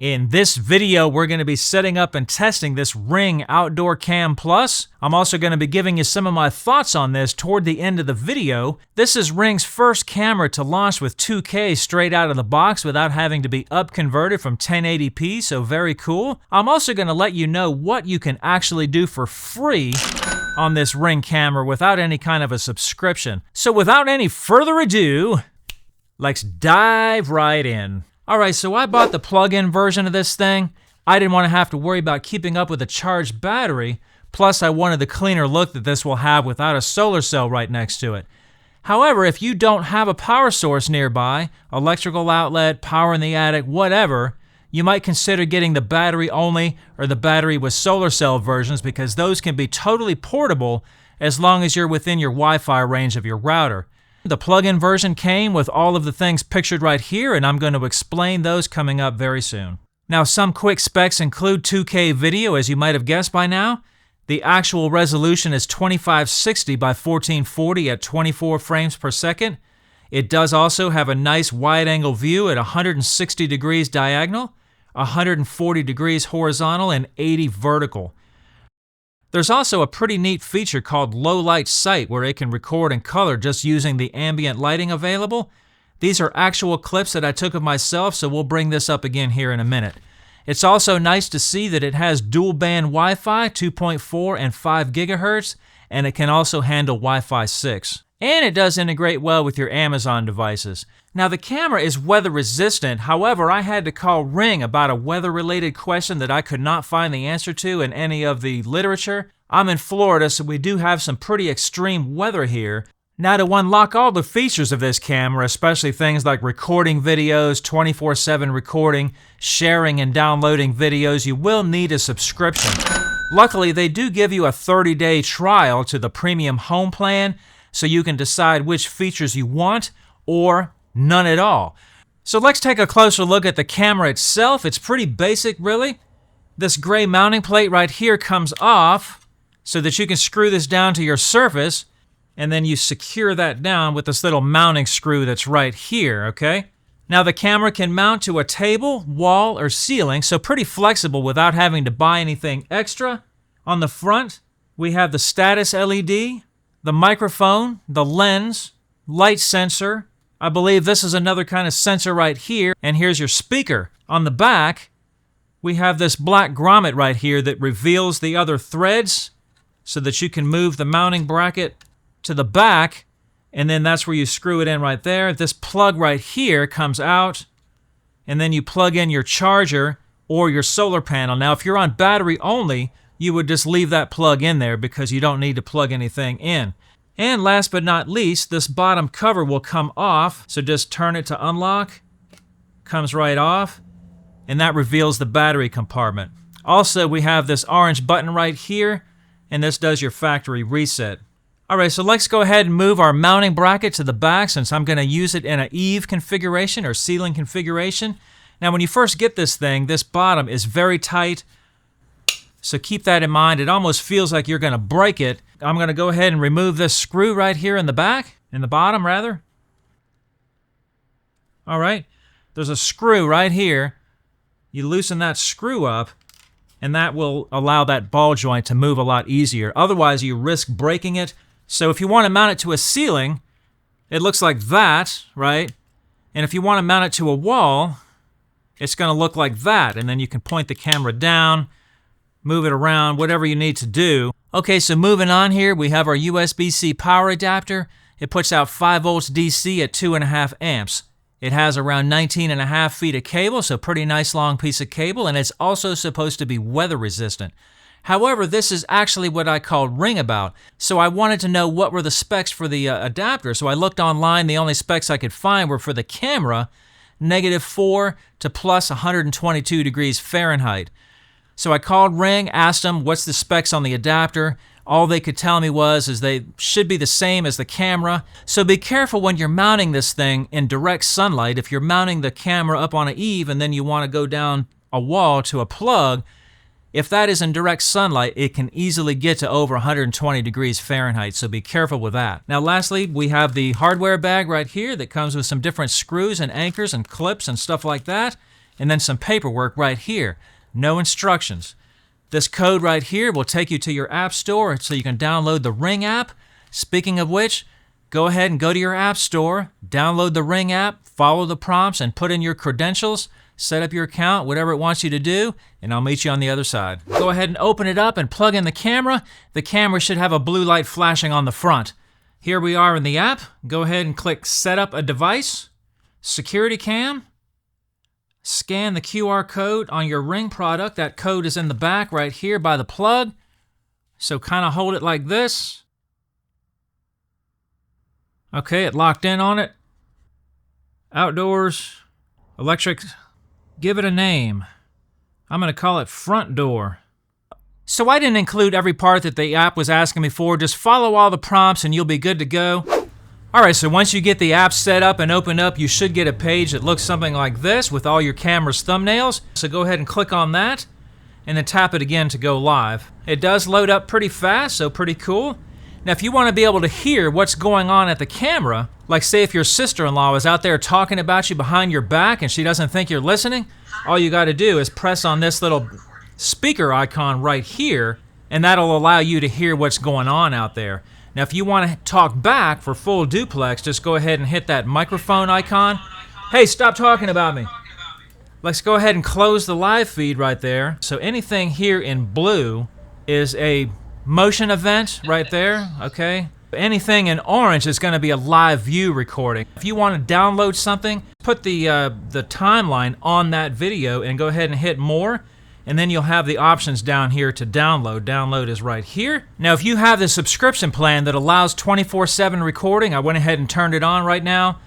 In this video, we're going to be setting up and testing this Ring Outdoor Cam Plus. I'm also going to be giving you some of my thoughts on this toward the end of the video. This is Ring's first camera to launch with 2K straight out of the box without having to be up-converted from 1080p, so very cool. I'm also going to let you know what you can actually do for free on this Ring camera without any kind of a subscription. So without any further ado, let's dive right in. Alright, so I bought the plug-in version of this thing. I didn't want to have to worry about keeping up with a charged battery, plus I wanted the cleaner look that this will have without a solar cell right next to it. However, if you don't have a power source nearby, electrical outlet, power in the attic, whatever, you might consider getting the battery only or the battery with solar cell versions because those can be totally portable as long as you're within your Wi-Fi range of your router. The plug-in version came with all of the things pictured right here, and I'm going to explain those coming up very soon. Now, some quick specs include 2K video, as you might have guessed by now. The actual resolution is 2560 by 1440 at 24 frames per second. It does also have a nice wide-angle view at 160 degrees diagonal, 140 degrees horizontal, and 80 vertical. There's also a pretty neat feature called Low Light Sight where it can record in color just using the ambient lighting available. These are actual clips that I took of myself, so we'll bring this up again here in a minute. It's also nice to see that it has dual band Wi-Fi, 2.4 and 5 gigahertz, and it can also handle Wi-Fi 6. And it does integrate well with your Amazon devices. Now the camera is weather resistant, however I had to call Ring about a weather related question that I could not find the answer to in any of the literature. I'm in Florida, so we do have some pretty extreme weather here. Now to unlock all the features of this camera, especially things like recording videos, 24/7 recording, sharing and downloading videos, you will need a subscription. Luckily they do give you a 30-day trial to the premium home plan, so you can decide which features you want or none at all. So let's take a closer look at the camera itself. It's pretty basic, really. This gray mounting plate right here comes off so that you can screw this down to your surface, and then you secure that down with this little mounting screw that's right here, okay? Now the camera can mount to a table, wall, or ceiling, so pretty flexible without having to buy anything extra. On the front, we have the status LED, the microphone, the lens, light sensor. I believe this is another kind of sensor right here, and here's your speaker. On the back, we have this black grommet right here that reveals the other threads so that you can move the mounting bracket to the back, and then that's where you screw it in right there. This plug right here comes out, and then you plug in your charger or your solar panel. Now, if you're on battery only, you would just leave that plug in there because you don't need to plug anything in. And last but not least, this bottom cover will come off, so just turn it to unlock, comes right off, and that reveals the battery compartment. Also, we have this orange button right here, and this does your factory reset. Alright, so let's go ahead and move our mounting bracket to the back since I'm going to use it in an eave configuration or ceiling configuration. Now when you first get this thing, this bottom is very tight, so keep that in mind. It almost feels like you're going to break it. I'm going to go ahead and remove this screw right here in the back, in the bottom rather. All right, there's a screw right here. You loosen that screw up, and that will allow that ball joint to move a lot easier. Otherwise, you risk breaking it. So if you want to mount it to a ceiling, it looks like that, right? And if you want to mount it to a wall, it's going to look like that. And then you can point the camera down, move it around, whatever you need to do. Okay, so moving on here, we have our USB-C power adapter. It puts out 5 volts DC at 2.5 amps. It has around 19.5 feet of cable, so pretty nice long piece of cable, and it's also supposed to be weather resistant. However, this is actually what I called Ring about, so I wanted to know what were the specs for the adapter. So I looked online. The only specs I could find were for the camera, -4 to plus 122 degrees Fahrenheit. So I called Ring, asked them what's the specs on the adapter. All they could tell me is they should be the same as the camera. So be careful when you're mounting this thing in direct sunlight. If you're mounting the camera up on an eave and then you want to go down a wall to a plug, if that is in direct sunlight, it can easily get to over 120 degrees Fahrenheit, so be careful with that. Now lastly, we have the hardware bag right here that comes with some different screws and anchors and clips and stuff like that. and then some paperwork right here. No instructions. This code right here will take you to your app store so you can download the Ring app. Speaking of which, go ahead and go to your app store, download the Ring app, follow the prompts, and put in your credentials, set up your account, whatever it wants you to do, and I'll meet you on the other side. Go ahead and open it up and plug in the camera. The camera should have a blue light flashing on the front. Here we are in the app. Go ahead and click Set up a device, Security Cam. Scan the QR code on your Ring product. That code is in the back right here by the plug. So kind of hold it like this. Okay, it locked in on it. Outdoors, electric, give it a name. I'm going to call it Front Door. So I didn't include every part that the app was asking me for. Just follow all the prompts and you'll be good to go. Alright, so once you get the app set up and opened up, you should get a page that looks something like this with all your camera's thumbnails. So go ahead and click on that and then tap it again to go live. It does load up pretty fast, so pretty cool. Now if you want to be able to hear what's going on at the camera, like say if your sister-in-law is out there talking about you behind your back and she doesn't think you're listening, all you got to do is press on this little speaker icon right here and that'll allow you to hear what's going on out there. Now if you want to talk back for full duplex, just go ahead and hit that microphone icon. Hey, stop talking about me. Let's go ahead and close the live feed right there. So anything here in blue is a motion event right there, okay? Anything in orange is going to be a live view recording. If you want to download something, put the timeline on that video and go ahead and hit more. And then you'll have the options down here to download. Download is right here. Now, if you have the subscription plan that allows 24/7 recording, I went ahead and turned it on right now.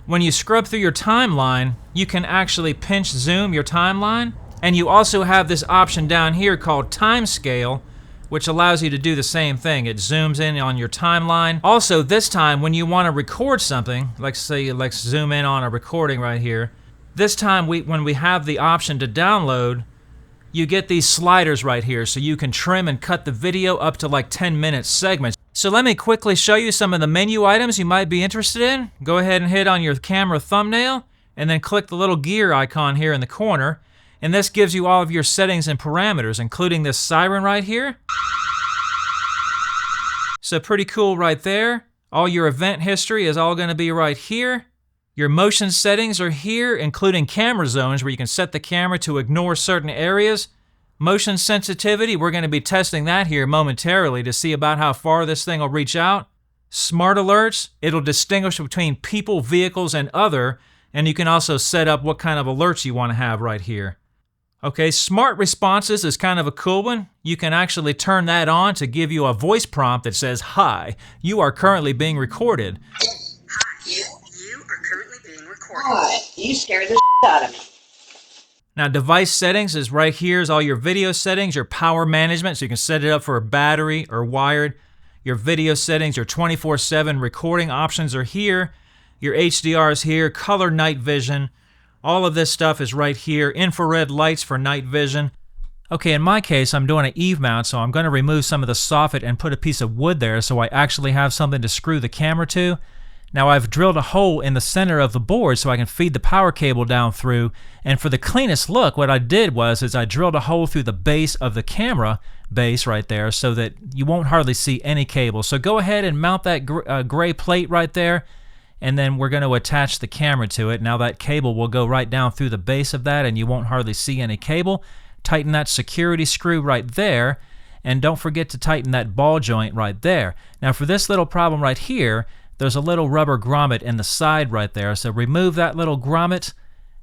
When you scrub through your timeline, you can actually pinch zoom your timeline. And you also have this option down here called time scale, which allows you to do the same thing. It zooms in on your timeline. Also, this time when you want to record something, like say, let's zoom in on a recording right here. This time when we have the option to download, you get these sliders right here so you can trim and cut the video up to like 10-minute segments. So let me quickly show you some of the menu items you might be interested in. Go ahead and hit on your camera thumbnail and then click the little gear icon here in the corner. And this gives you all of your settings and parameters, including this siren right here. So pretty cool right there. All your event history is all going to be right here. Your motion settings are here, including camera zones where you can set the camera to ignore certain areas. Motion sensitivity, we're going to be testing that here momentarily to see about how far this thing will reach out. Smart alerts, it'll distinguish between people, vehicles, and other, and you can also set up what kind of alerts you want to have right here. Okay, smart responses is kind of a cool one. You can actually turn that on to give you a voice prompt that says, "Hi, you are currently being recorded." God, you scared the shit out of me. Now device settings is right here is all your video settings, your power management, so you can set it up for a battery or wired. Your video settings, your 24/7 recording options are here. Your HDR is here, color night vision. All of this stuff is right here. Infrared lights for night vision. Okay, in my case, I'm doing an eve mount, so I'm going to remove some of the soffit and put a piece of wood there so I actually have something to screw the camera to. Now I've drilled a hole in the center of the board so I can feed the power cable down through, and for the cleanest look what I did was I drilled a hole through the base of the camera base right there so that you won't hardly see any cable. So go ahead and mount that gray plate right there, and then we're going to attach the camera to it. Now that cable will go right down through the base of that and you won't hardly see any cable. Tighten that security screw right there, and don't forget to tighten that ball joint right there. Now for this little problem right here, there's a little rubber grommet in the side right there, so remove that little grommet,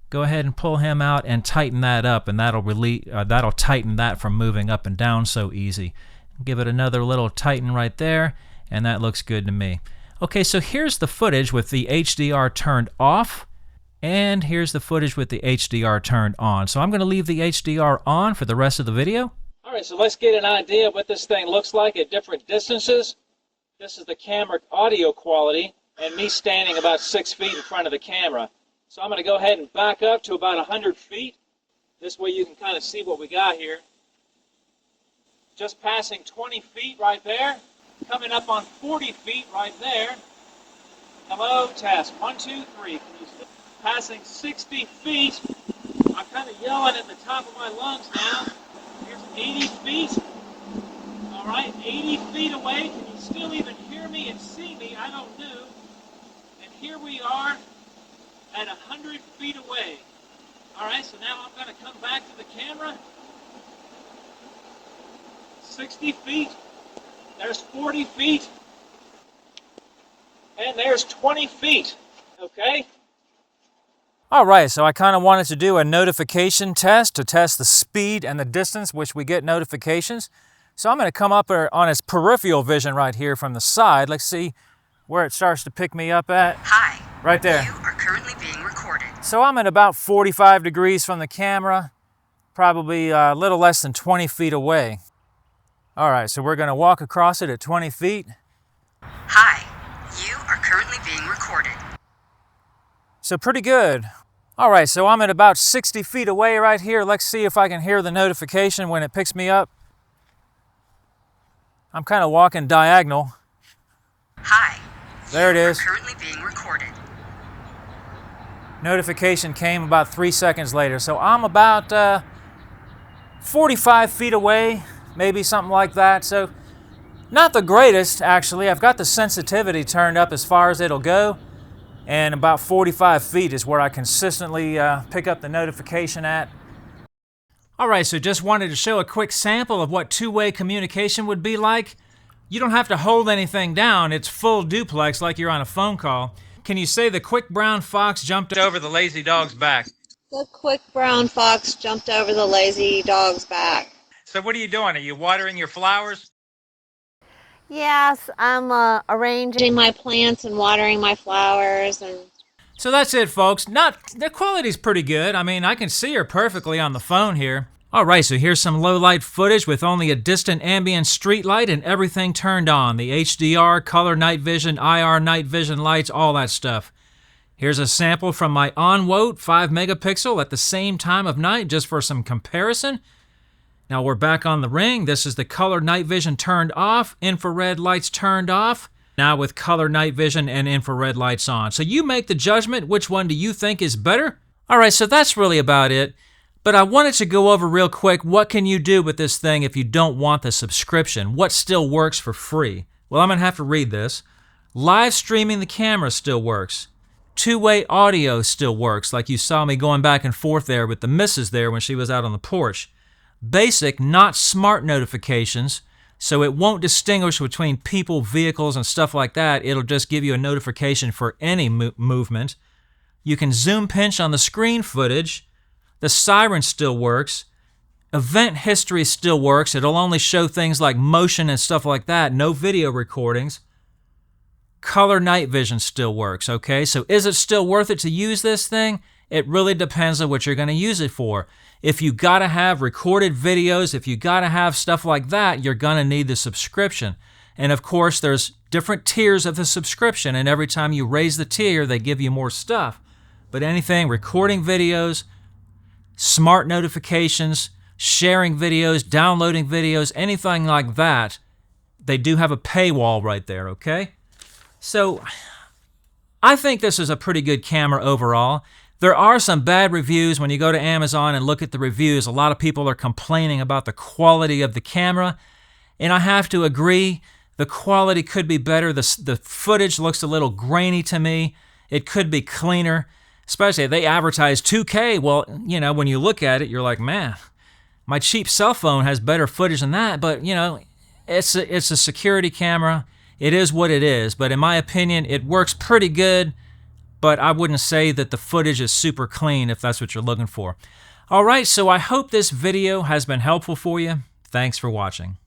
go ahead and pull him out and tighten that up, and that'll tighten that from moving up and down so easy. Give it another little tighten right there, and that looks good to me. Okay, so here's the footage with the HDR turned off, and here's the footage with the HDR turned on. So I'm going to leave the HDR on for the rest of the video. All right, so let's get an idea of what this thing looks like at different distances. This is the camera audio quality and me standing about 6 feet in front of the camera. So I'm going to go ahead and back up to about 100 feet. This way you can kind of see what we got here. Just passing 20 feet right there. Coming up on 40 feet right there. Hello, test. 1, 2, 3. Can you see? Passing 60 feet. I'm yelling at the top of my lungs now. Here's 80 feet. All right, 80 feet away. Can you still even hear me and see me? I don't know. And here we are at 100 feet away. All right, so now I'm going to come back to the camera. 60 feet. There's 40 feet. And there's 20 feet. Okay? All right, so I kind of wanted to do a notification test to test the speed and the distance which we get notifications. So I'm going to come up on its peripheral vision right here from the side. Let's see where it starts to pick me up at. Hi. Right there. You are currently being recorded. So I'm at about 45 degrees from the camera, probably a little less than 20 feet away. All right, so we're going to walk across it at 20 feet. Hi. You are currently being recorded. So pretty good. All right, so I'm at about 60 feet away right here. Let's see if I can hear the notification when it picks me up. I'm kind of walking diagonal. Hi. There it is. You are currently being recorded. Notification came about 3 seconds later. So I'm about 45 feet away, maybe something like that. So not the greatest, actually. I've got the sensitivity turned up as far as it'll go. And about 45 feet is where I consistently pick up the notification at. All right, so just wanted to show a quick sample of what two-way communication would be like. You don't have to hold anything down. It's full duplex like you're on a phone call. Can you say the quick brown fox jumped over the lazy dog's back? The quick brown fox jumped over the lazy dog's back. So what are you doing? Are you watering your flowers? Yes, I'm arranging my plants and watering my flowers. So that's it, folks. The quality's pretty good. I mean, I can see her perfectly on the phone here. All right, so here's some low light footage with only a distant ambient street light and everything turned on. The HDR, color night vision, IR night vision lights, all that stuff. Here's a sample from my on-wote 5 megapixel at the same time of night, just for some comparison. Now we're back on the Ring. This is the color night vision turned off, infrared lights turned off. Now with color night vision and infrared lights on. So you make the judgment, which one do you think is better? All right, so that's really about it. But I wanted to go over real quick, what can you do with this thing if you don't want the subscription? What still works for free? Well, I'm gonna have to read this. Live streaming the camera still works. Two-way audio still works, like you saw me going back and forth there with the missus there when she was out on the porch. Basic, not smart notifications, so it won't distinguish between people, vehicles, and stuff like that. It'll just give you a notification for any movement. You can zoom pinch on the screen footage. The siren still works. Event history still works. It'll only show things like motion and stuff like that, no video recordings. Color night vision still works, okay? So is it still worth it to use this thing? It really depends on what you're going to use it for. If you got to have recorded videos, if you got to have stuff like that, you're going to need the subscription. And of course, there's different tiers of the subscription, and every time you raise the tier, they give you more stuff. But anything, recording videos, smart notifications, sharing videos, downloading videos, anything like that, they do have a paywall right there, okay? So I think this is a pretty good camera overall. There are some bad reviews when you go to Amazon and look at the reviews. A lot of people are complaining about the quality of the camera, and I have to agree, the quality could be better. The footage looks a little grainy to me. It could be cleaner, especially if they advertise 2K. Well, you know, when you look at it, you're like, man, my cheap cell phone has better footage than that, but, you know, it's a security camera. It is what it is, but in my opinion, it works pretty good. But I wouldn't say that the footage is super clean if that's what you're looking for. All right, so I hope this video has been helpful for you. Thanks for watching.